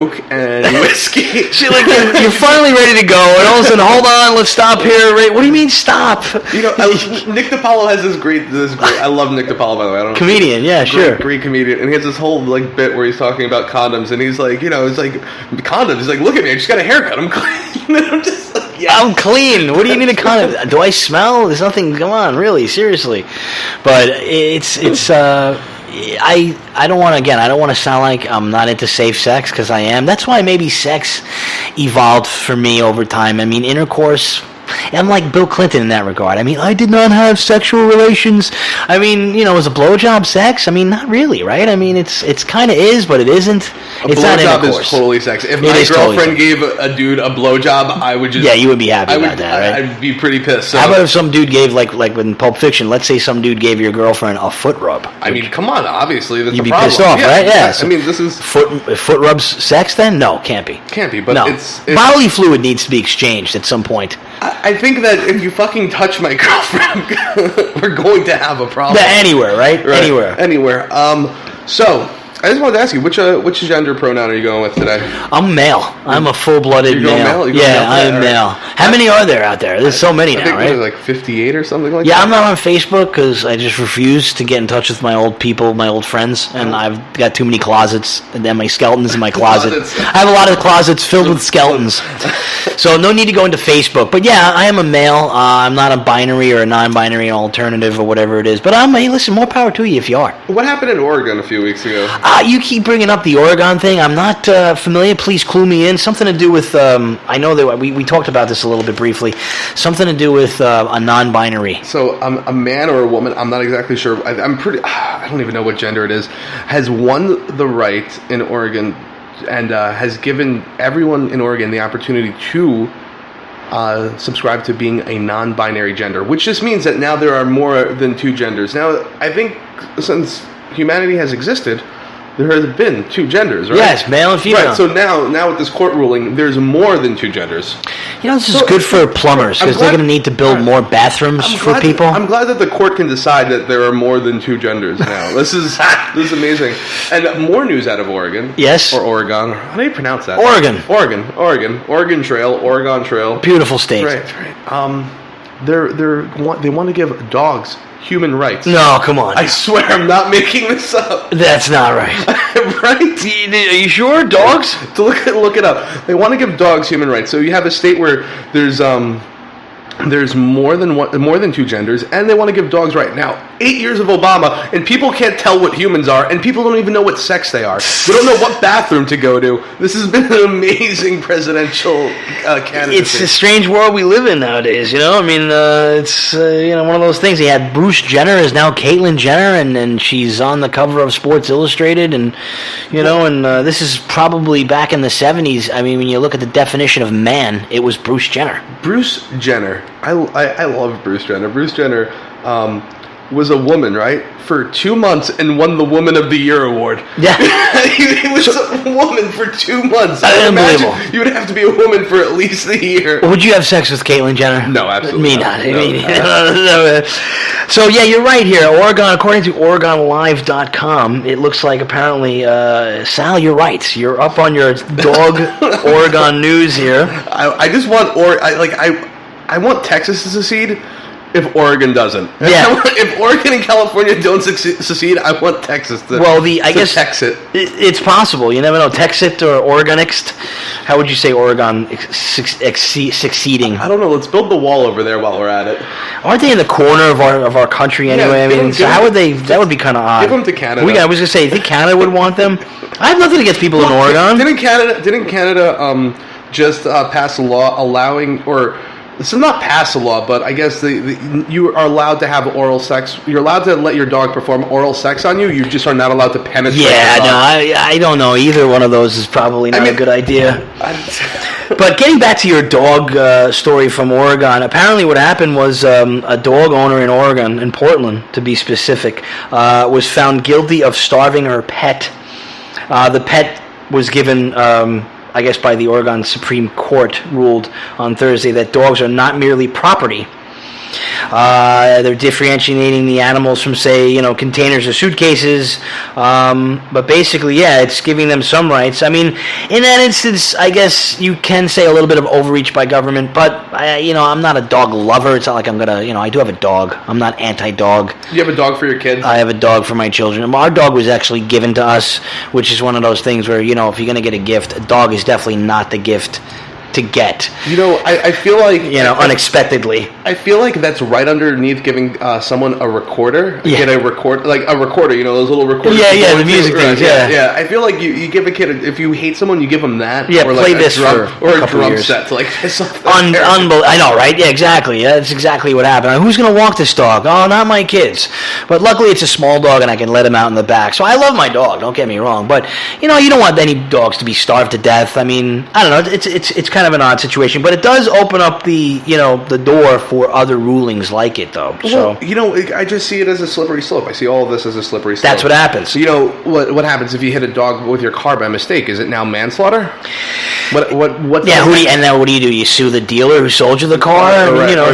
and whiskey. See, like you're finally ready to go, and all of a sudden, hold on, let's stop here. Right? What do you mean stop? You know, Nick DiPaolo has this great. I love Nick DiPaolo, by the way. I don't know. Comedian, yeah, sure. Great comedian, and he has this whole like bit where he's talking about condoms, and he's like, you know, it's like condoms. He's like, look at me, I just got a haircut. I'm clean. And I'm just like, yeah, I'm clean. What do you need a condom? Do I smell? There's nothing. Come on, really, seriously. But it's. I don't want to, again, I don't want to sound like I'm not into safe sex, because I am. That's why maybe sex evolved for me over time. I mean, intercourse, I'm like Bill Clinton in that regard. I mean, I did not have sexual relations. I mean, you know, is a blowjob sex? I mean, not really, right? I mean, it's kind of is, but it isn't. It's not intercourse. A blowjob is totally sex. If my girlfriend gave a dude a blowjob, I would just... Yeah, you would be happy about that, right? I'd be pretty pissed. So. How about if some dude gave, like in Pulp Fiction, let's say some dude gave your girlfriend a foot rub. I mean, come on, obviously, that's you'd a be problem. Pissed off, right? Yeah. So I mean, this is... Foot rubs sex, then? No, can't be. Can't be, but no. It's... Bodily fluid needs to be exchanged at some point. I think that if you fucking touch my girlfriend, we're going to have a problem. Yeah, anywhere, right? Anywhere. So, I just wanted to ask you, which gender pronoun are you going with today? I'm male. I'm a full-blooded male. I'm male. How many are there out there? There's so many now, right? I think there's like 58 or something like that. Yeah, I'm not on Facebook because I just refuse to get in touch with my old people, my old friends, and I've got too many closets, and then my skeletons in my closet. I have a lot of closets filled with skeletons. So no need to go into Facebook. But yeah, I am a male. I'm not a binary or a non-binary alternative or whatever it is. But hey, listen, more power to you if you are. What happened in Oregon a few weeks ago? You keep bringing up the Oregon thing. I'm not familiar. Please clue me in. Something to do with, I know that we talked about this a little bit briefly. Something to do with a non-binary. So a man or a woman, I'm not exactly sure. I don't even know what gender it is, has won the right in Oregon and has given everyone in Oregon the opportunity to subscribe to being a non-binary gender, which just means that now there are more than two genders. Now, I think since humanity has existed, there have been two genders, right? Yes, male and female. Right, so now with this court ruling, there's more than two genders. You know, this is good for plumbers, because they're going to need to build more bathrooms for people. I'm glad that the court can decide that there are more than two genders now. This is amazing. And more news out of Oregon. Yes. Or Oregon. How do you pronounce that? Oregon. Oregon Trail. Beautiful state. Right. They want to give dogs human rights. No, come on. I swear I'm not making this up. That's not right. Right? Are you sure? Dogs? To look it up. They want to give dogs human rights. So you have a state where there's more than two genders, and they want to give dogs right now. 8 years of Obama, and people can't tell what humans are, and people don't even know what sex they are. They don't know what bathroom to go to. This has been an amazing presidential candidacy. It's a strange world we live in nowadays, you know? I mean, it's one of those things. He had Bruce Jenner is now Caitlyn Jenner, and she's on the cover of Sports Illustrated, and this is probably back in the 70s. I mean, when you look at the definition of man, it was Bruce Jenner. Bruce Jenner. I love Bruce Jenner. Bruce Jenner was a woman, right? For 2 months and won the Woman of the Year award. Yeah. He was a woman for 2 months. Unbelievable. Imagine you would have to be a woman for at least a year. Would you have sex with Caitlyn Jenner? No, absolutely Me not. No. So, yeah, you're right here. Oregon, according to OregonLive.com, it looks like apparently, Sal, you're right. You're up on your dog Oregon news here. I just want I want Texas to secede if Oregon doesn't. Yeah. If Oregon and California don't secede, I want Texas to. Well, I guess Texit. It's possible. You never know. Texit or Oregonixt. How would you say Oregon succeeding? I don't know. Let's build the wall over there while we're at it. Aren't they in the corner of our country anyway? How would they? That would be kind of odd. Give them to Canada. I was gonna say, you think Canada would want them? I have nothing against people in Oregon. Didn't Canada just pass a law allowing or? This is not pass a law, but I guess you are allowed to have oral sex. You're allowed to let your dog perform oral sex on you. You just are not allowed to penetrate. Yeah, no, I don't know. Either one of those is probably not a good idea. But getting back to your dog story from Oregon, apparently what happened was a dog owner in Oregon, in Portland to be specific, was found guilty of starving her pet. The pet was given... I guess by the Oregon Supreme Court ruled on Thursday that dogs are not merely property, They're differentiating the animals from, say, containers or suitcases. But basically, yeah, it's giving them some rights. I mean, in that instance, I guess you can say a little bit of overreach by government, but I'm not a dog lover. It's not like I'm gonna, I do have a dog. I'm not anti-dog. You have a dog for your kids? I have a dog for my children. Our dog was actually given to us, which is one of those things where, if you're gonna get a gift, a dog is definitely not the gift to get. I feel like unexpectedly. I feel like that's right underneath giving someone a recorder. Yeah. Get a recorder, those little recorders. Yeah, the music things. Yeah. I feel like you give a kid, if you hate someone, you give them that. Yeah, or play like this drum, for or a couple drum years. set to piss off. I know, right? Yeah, exactly. That's exactly what happened. Who's gonna walk this dog? Oh, not my kids. But luckily, it's a small dog, and I can let him out in the back. So I love my dog. Don't get me wrong. But you don't want any dogs to be starved to death. I mean, I don't know. It's kind of an odd situation. But it does open up the door for other rulings like it, though. So I just see it as a slippery slope. I see all of this as a slippery slope. That's what happens. What happens if you hit a dog with your car by mistake? Is it now manslaughter? What? Yeah. And then what do? You sue the dealer who sold you the car?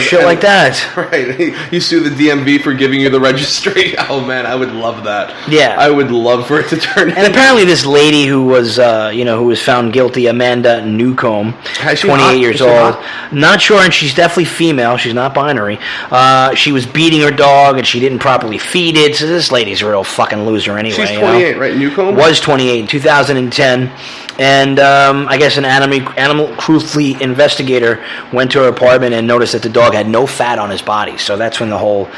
Shit like that. Right. You sue the DMV for giving you the registry. Oh man, I would love that. Yeah. I would love for it to turn. And apparently, this lady who was found guilty, Amanda Newcomb, 28 years old. Not sure, and she's definitely female. She's not binary. She was beating her dog, and she didn't properly feed it. So this lady's a real fucking loser anyway. She's 28, right? Newcomb? Was 28 in 2010. And I guess an animal cruelty investigator went to her apartment and noticed that the dog had no fat on his body. So that's when the whole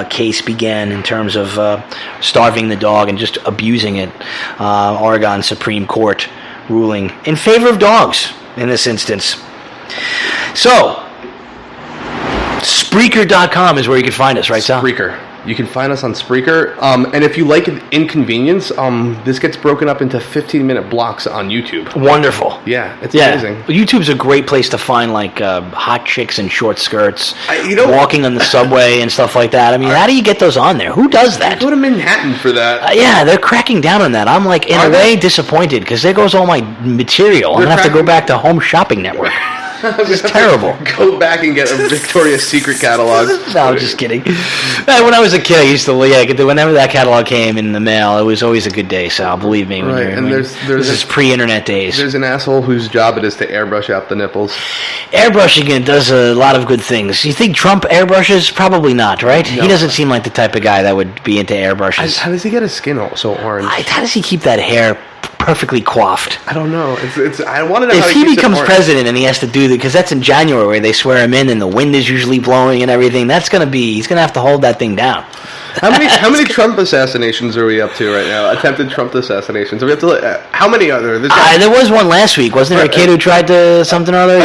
case began in terms of starving the dog and just abusing it. Oregon Supreme Court ruling in favor of dogs in this instance. So, Spreaker.com is where you can find us, right, Sal? Spreaker. You can find us on Spreaker. And if you like inconvenience, this gets broken up into 15-minute blocks on YouTube. Wonderful. Yeah, it's amazing. YouTube's a great place to find, hot chicks in short skirts, walking on the subway and stuff like that. I mean, how do you get those on there? Who does that? Go to Manhattan for that. Yeah, they're cracking down on that. I'm, in a way, disappointed, because there goes all my material. I'm going to have to go back to Home Shopping Network. It's terrible. Go back and get a Victoria's Secret catalog. No, I'm just kidding. When I was a kid, I used to whenever that catalog came in the mail, it was always a good day, Sal. Believe me. This is pre-internet days. There's an asshole whose job it is to airbrush out the nipples. Airbrushing it does a lot of good things. You think Trump airbrushes? Probably not, right? No. He doesn't seem like the type of guy that would be into airbrushes. How does he get his skin so orange? How does he keep that hair perfectly coiffed? I don't know. I want to know if he becomes president and he has to do that, because that's in January where they swear him in and the wind is usually blowing and everything. He's going to have to hold that thing down. How many Trump assassinations are we up to right now? Attempted Trump assassinations. Are we up to how many are there? There was one last week, wasn't there? A kid who tried to something or other.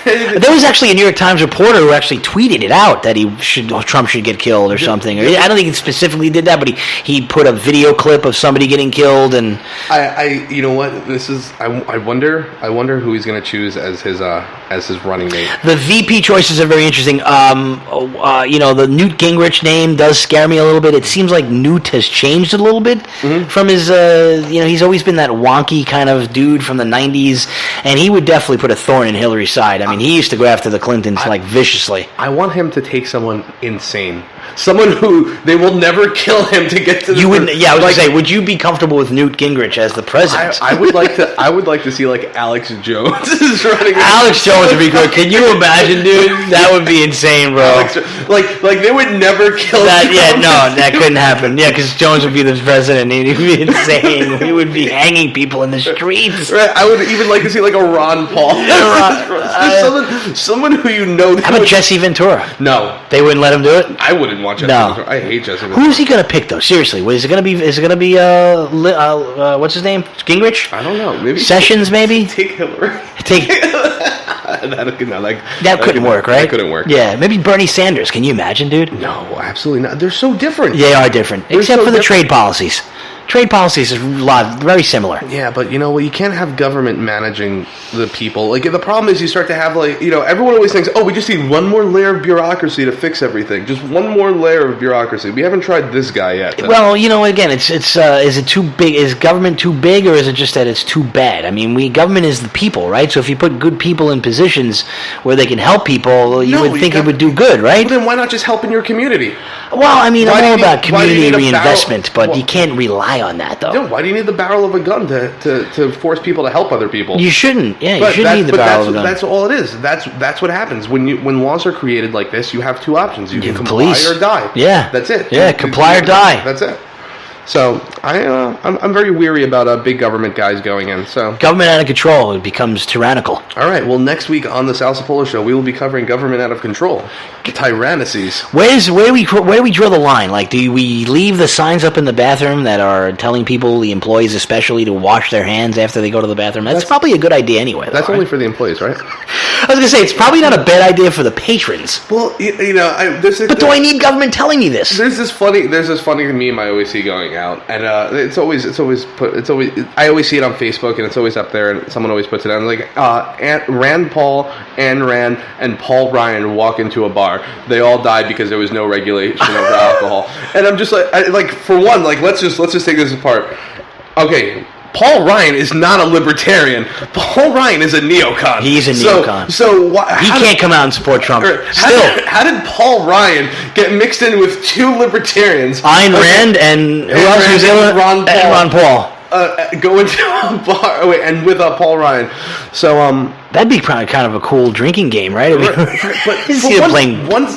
There was actually a New York Times reporter who actually tweeted it out that Trump should get killed or something. I don't think he specifically did that, but he put a video clip of somebody getting killed. And you know what? This is I wonder who he's going to choose as his running mate. The VP choices are very interesting. The Newt Gingrich name does scare me a little bit. It seems like Newt has changed a little bit from his, he's always been that wonky kind of dude from the 90s, and he would definitely put a thorn in Hillary's side. I mean, he used to go after the Clintons viciously. I want him to take someone insane. Someone who they will never kill him to get to the... You wouldn't, I was going to say, would you be comfortable with Newt Gingrich as the president? I would like to see Alex Jones is running. Alex Jones would be good. Can you imagine, dude? That would be insane, bro. Like they would never kill that. Yeah, no, that couldn't happen. Yeah, because Jones would be the president. He'd be insane. He would be hanging people in the streets. Right. I would even like to see a Ron Paul. Someone who you know. How about Jesse Ventura? No, they wouldn't let him do it. I wouldn't want Jesse Ventura. I hate Jesse Ventura. Who's he gonna pick though? Seriously, is it gonna be what's his name? Gingrich? I don't know. Maybe Sessions. Maybe take Hillary. That couldn't work, right? That couldn't work. Yeah, maybe Bernie Sanders. Can you imagine, dude? No, absolutely not. They're so different. They are different, except for the trade policies. Trade policies is very similar. Yeah, but you can't have government managing the people. Like, the problem is you start to have, like, everyone always thinks, we just need one more layer of bureaucracy to fix everything. Just one more layer of bureaucracy. We haven't tried this guy yet. Well, again, it's is it too big? Is government too big, or is it just that it's too bad? I mean, government is the people, right? So if you put good people in positions where they can help people, you would think it would do good, right? Well, then why not just help in your community? Well, I mean, I'm all about community reinvestment, but you can't rely on that, though. Why do you need the barrel of a gun to force people to help other people? You shouldn't. Yeah, you shouldn't need the barrel of a gun. That's all it is. That's what happens when laws are created like this. You have two options: you can comply or die. Yeah, that's it. Yeah, comply or die. That's it. So I'm very weary about big government guys going in. So government out of control, it becomes tyrannical. All right. Well, next week on the Sal Cipolla Show, we will be covering government out of control, tyrannices. Where do we draw the line? Like, do we leave the signs up in the bathroom that are telling people, the employees especially, to wash their hands after they go to the bathroom? That's probably a good idea anyway. That's only for the employees, right? I was gonna say it's probably not a bad idea for the patrons. Well, but do I need government telling me this? There's this funny meme I always see going out, and I always see it on Facebook, and it's always up there, and someone always puts it on, like, Rand Paul, Ayn Rand, and Paul Ryan walk into a bar. They all died because there was no regulation over alcohol. And I'm just like, for one, like, let's just take this apart. Okay. Paul Ryan is not a libertarian. Paul Ryan is a neocon. He's a neocon. So he can't come out and support Trump. How did Paul Ryan get mixed in with two libertarians? Ayn Rand and who else was there? Ron Paul. Go into a bar and with Paul Ryan. So that'd be kind of a cool drinking game, right? I mean, but one's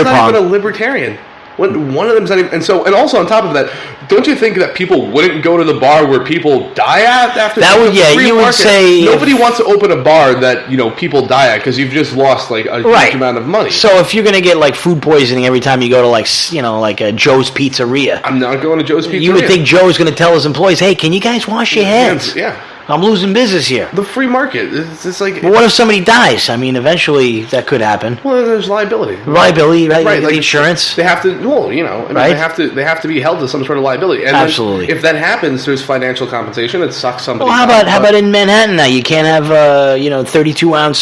not even a libertarian. One of them's not even, and also on top of that, don't you think that people wouldn't go to the bar where people die at after that? Would say nobody wants to open a bar that people die at because you've just lost like a huge amount of money. So if you're gonna get like food poisoning every time you go to like a Joe's Pizzeria, I'm not going to Joe's Pizzeria. You would think Joe's gonna tell his employees, "Hey, can you guys wash your hands?" Yeah. I'm losing business here. The free market. It's like. But what if somebody dies? I mean, eventually that could happen. Well, there's liability. Liability, right? Right. Like insurance. They have to. Well, right? They have to be held to some sort of liability. And absolutely. If that happens, there's financial compensation. It sucks somebody. Well, how about in Manhattan now? You can't have 32-ounce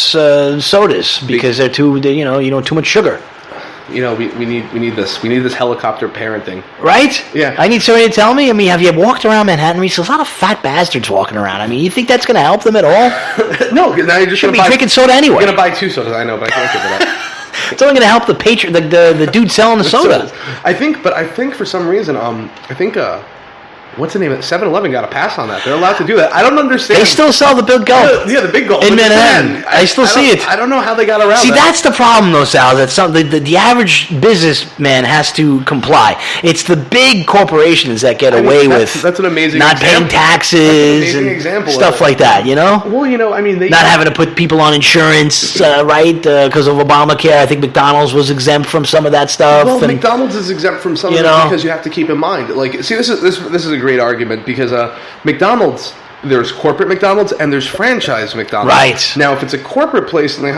sodas because they're too much sugar. We need this helicopter parenting. Right? Yeah. I need somebody to tell me. I mean, have you walked around Manhattan recently? There's a lot of fat bastards walking around. I mean, you think that's going to help them at all? No, now you're just going to be drinking soda anyway. You're going to buy 2 sodas, I know, but I can't give it up. It's only going to help the patron, the dude selling the soda. I think for some reason, what's the name of it? 7-Eleven got a pass on that. They're allowed to do that. I don't understand. They still sell the Big Gulp. Yeah, the Big Gulp. In Manhattan. I still see it. I don't know how they got around that. See, that's the problem, though, Sal. That the average businessman has to comply. It's the big corporations that get away with that's an amazing not example. Paying taxes and stuff like that, Well, I mean... not having to put people on insurance, right, because of Obamacare. I think McDonald's was exempt from some of that stuff. Well, McDonald's is exempt from some of it because you have to keep in mind. Like, see, this is a great argument because McDonald's, there's corporate McDonald's and there's franchise McDonald's. Right. Now, if it's a corporate place, and they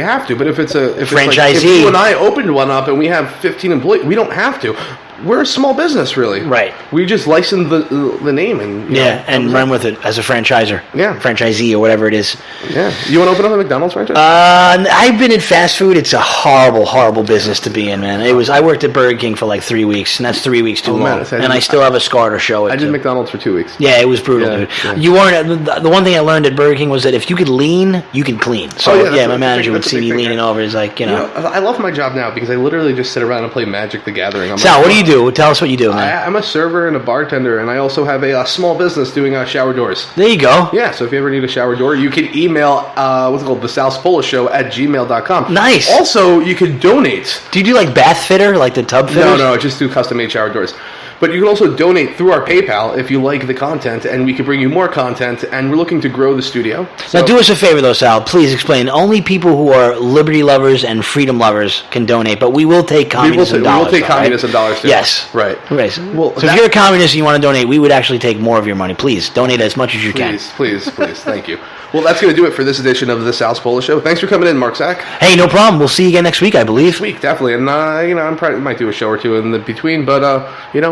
have to. But if it's a franchisee, if you and I opened one up and we have 15 employees, we don't have to. We're a small business, really. Right. We just license the name and and run with it as a franchiser. Yeah. Franchisee or whatever it is. Yeah. You want to open up a McDonald's franchise? I've been in fast food. It's a horrible, horrible business to be in, man. I worked at Burger King for like 3 weeks, and that's 3 weeks too long. And I still have a scar to show it. I did McDonald's for 2 weeks. Yeah, it was brutal, dude. Yeah. You weren't. The one thing I learned at Burger King was that if you could lean, you can clean. So my manager would see me leaning over. He's like, I love my job now because I literally just sit around and play Magic the Gathering. Sal, what do you do? Tell us what you do. I'm a server and a bartender, and I also have a small business doing shower doors. There you go. Yeah, so if you ever need a shower door, you can email, what's it called, the Sal Cipolla Show at gmail.com. Nice. Also, you can donate. Do you do like bath fitter, like the tub fitter? No, just do custom-made shower doors. But you can also donate through our PayPal if you like the content, and we can bring you more content, and we're looking to grow the studio. Now, do us a favor, though, Sal. Please explain. Only people who are liberty lovers and freedom lovers can donate, but we will take communists and dollars. We will take communists and dollars, too. Yes. Right. Well, so if you're a communist and you want to donate, we would actually take more of your money. Please, donate as much as you can. Please. Thank you. Well, that's going to do it for this edition of the Sal Cipolla Show. Thanks for coming in, Mark Sack. Hey, no problem. We'll see you again next week, I believe. Next week, definitely. And, I'm probably might do a show or two in the between, but,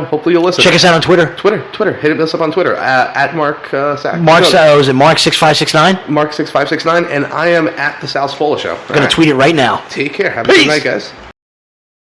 hopefully you'll listen. Check us out on Twitter. Twitter. Hit us up on Twitter, at Mark Sack. Is it Mark6569? Mark6569, and I am at the Sal Cipolla Show. I'm going to tweet it right now. Take care. Have a good night, guys.